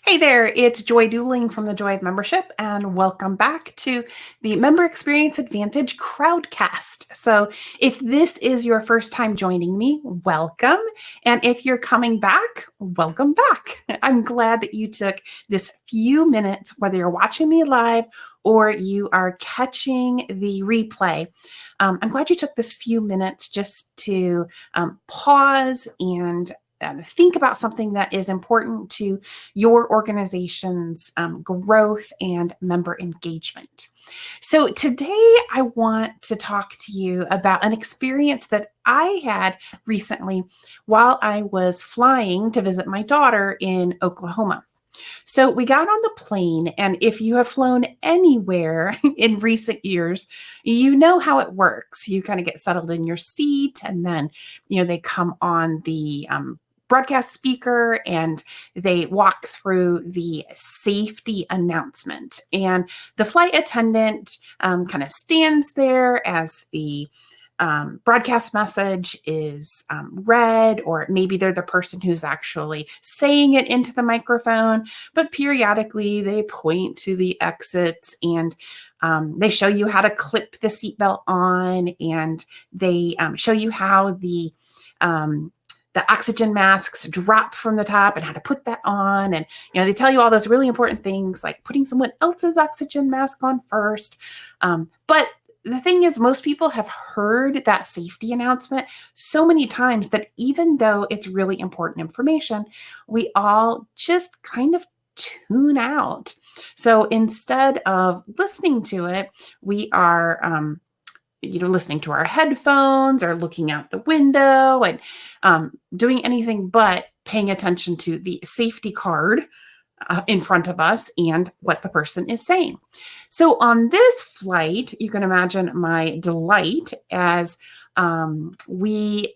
Hey there, it's Joy Duling from the Joy of Membership, and welcome back to the Member Experience Advantage Crowdcast. So, if this is your first time joining me, welcome. And if you're coming back, welcome back. I'm glad that you took this few minutes, whether you're watching me live or you are catching the replay. I'm glad you took this few minutes just to pause and think about something that is important to your organization's growth and member engagement. So today I want to talk to you about an experience that I had recently while I was flying to visit my daughter in Oklahoma. So we got on the plane, and if you have flown anywhere in recent years, you know how it works. You kind of get settled in your seat, and then, they come on the broadcast speaker and they walk through the safety announcement. And the flight attendant kind of stands there as the broadcast message is read, or maybe they're the person who's actually saying it into the microphone, but periodically they point to the exits and they show you how to clip the seatbelt on, and they show you how the oxygen masks drop from the top and how to put that on. And, they tell you all those really important things like putting someone else's oxygen mask on first. But the thing is, most people have heard that safety announcement so many times that even though it's really important information, we all just kind of tune out. So instead of listening to it, we are listening to our headphones or looking out the window and doing anything but paying attention to the safety card in front of us and what the person is saying. So on this flight, you can imagine my delight as we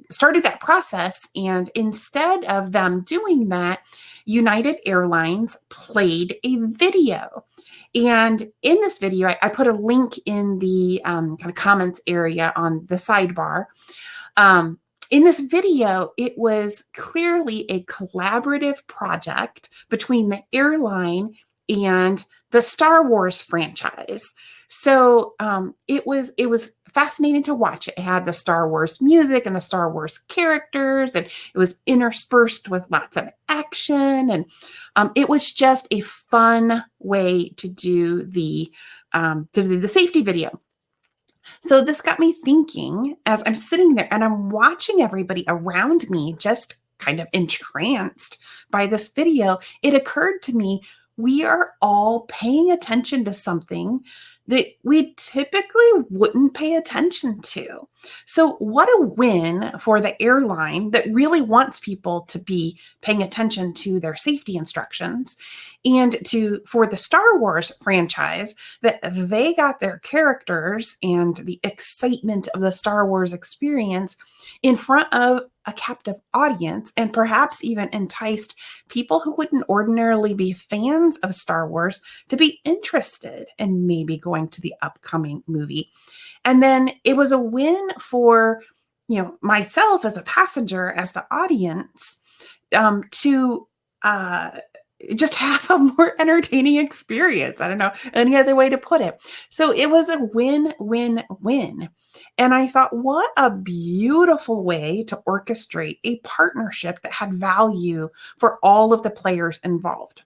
started that process. And instead of them doing that, United Airlines played a video. And in this video, I put a link in the kind of comments area on the sidebar. In this video, it was clearly a collaborative project between the airline and the Star Wars franchise. So it was fascinating to watch. It had the Star Wars music and the Star Wars characters, and it was interspersed with lots of action. And it was just a fun way to do the safety video. So this got me thinking as I'm sitting there and I'm watching everybody around me just kind of entranced by this video. It occurred to me, we are all paying attention to something that we typically wouldn't pay attention to. So what a win for the airline that really wants people to be paying attention to their safety instructions, and for the Star Wars franchise that they got their characters and the excitement of the Star Wars experience in front of a captive audience, and perhaps even enticed people who wouldn't ordinarily be fans of Star Wars to be interested in maybe going to the upcoming movie. And then it was a win for, myself as a passenger, as the audience, to just have a more entertaining experience. I don't know any other way to put it. So it was a win-win-win. And I thought, what a beautiful way to orchestrate a partnership that had value for all of the players involved.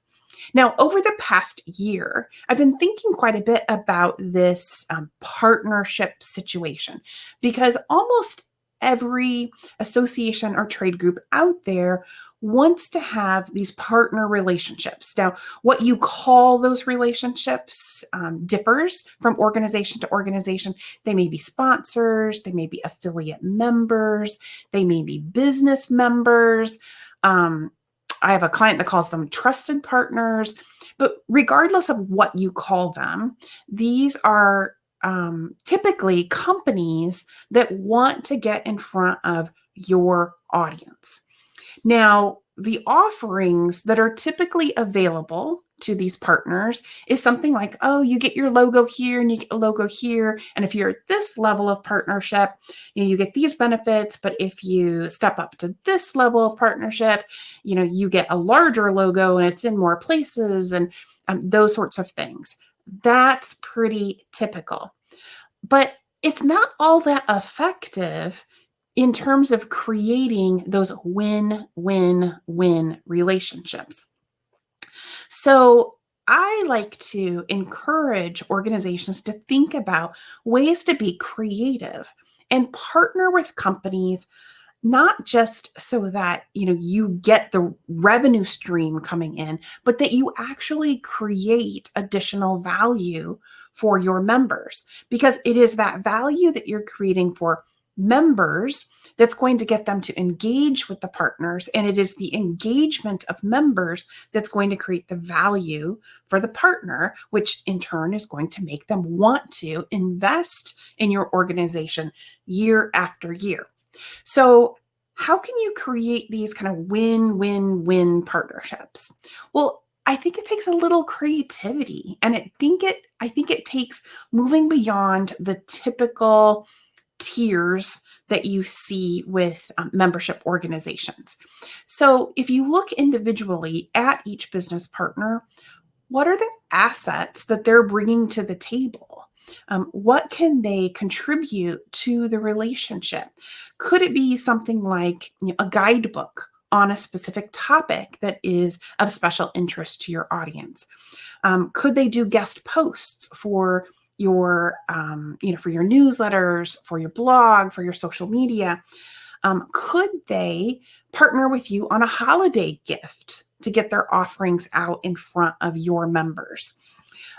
Now, over the past year, I've been thinking quite a bit about this partnership situation, because almost every association or trade group out there wants to have these partner relationships. Now, what you call those relationships differs from organization to organization. They may be sponsors, they may be affiliate members, they may be business members. I have a client that calls them trusted partners. But regardless of what you call them, these are typically companies that want to get in front of your audience. Now, the offerings that are typically available to these partners is something like, oh, you get your logo here and you get a logo here. And if you're at this level of partnership, you get these benefits. But if you step up to this level of partnership, you get a larger logo and it's in more places and those sorts of things. That's pretty typical. But it's not all that effective in terms of creating those win-win-win relationships. So I like to encourage organizations to think about ways to be creative and partner with companies, not just so that you get the revenue stream coming in, but that you actually create additional value for your members, because it is that value that you're creating for members that's going to get them to engage with the partners, and it is the engagement of members that's going to create the value for the partner, which in turn is going to make them want to invest in your organization year after year. So how can you create these kind of win-win-win partnerships? Well, I think it takes a little creativity, and I think it takes moving beyond the typical tiers that you see with membership organizations. So if you look individually at each business partner, what are the assets that they're bringing to the table? What can they contribute to the relationship? Could it be something like a guidebook on a specific topic that is of special interest to your audience? Could they do guest posts for your, for your newsletters, for your blog, for your social media? Could they partner with you on a holiday gift to get their offerings out in front of your members?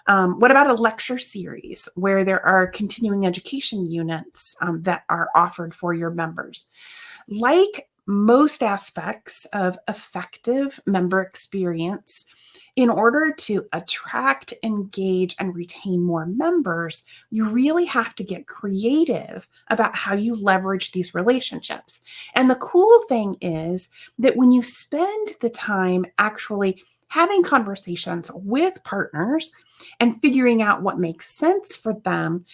What about a lecture series where there are continuing education units that are offered for your members? Like most aspects of effective member experience, in order to attract, engage, and retain more members, you really have to get creative about how you leverage these relationships. And the cool thing is that when you spend the time actually having conversations with partners and figuring out what makes sense for them,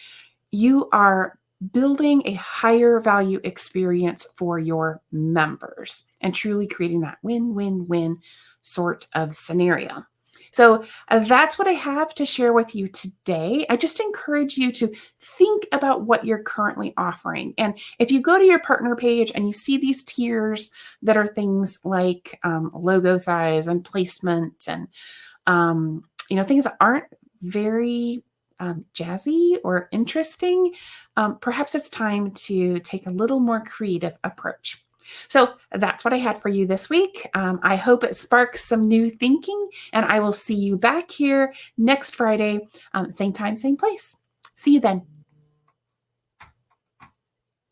you are building a higher value experience for your members and truly creating that win-win-win sort of scenario. So that's what I have to share with you today. I just encourage you to think about what you're currently offering. And if you go to your partner page and you see these tiers that are things like logo size and placement and things that aren't very jazzy or interesting, perhaps it's time to take a little more creative approach. So that's what I had for you this week. I hope it sparks some new thinking, and I will see you back here next Friday, same time, same place. See you then.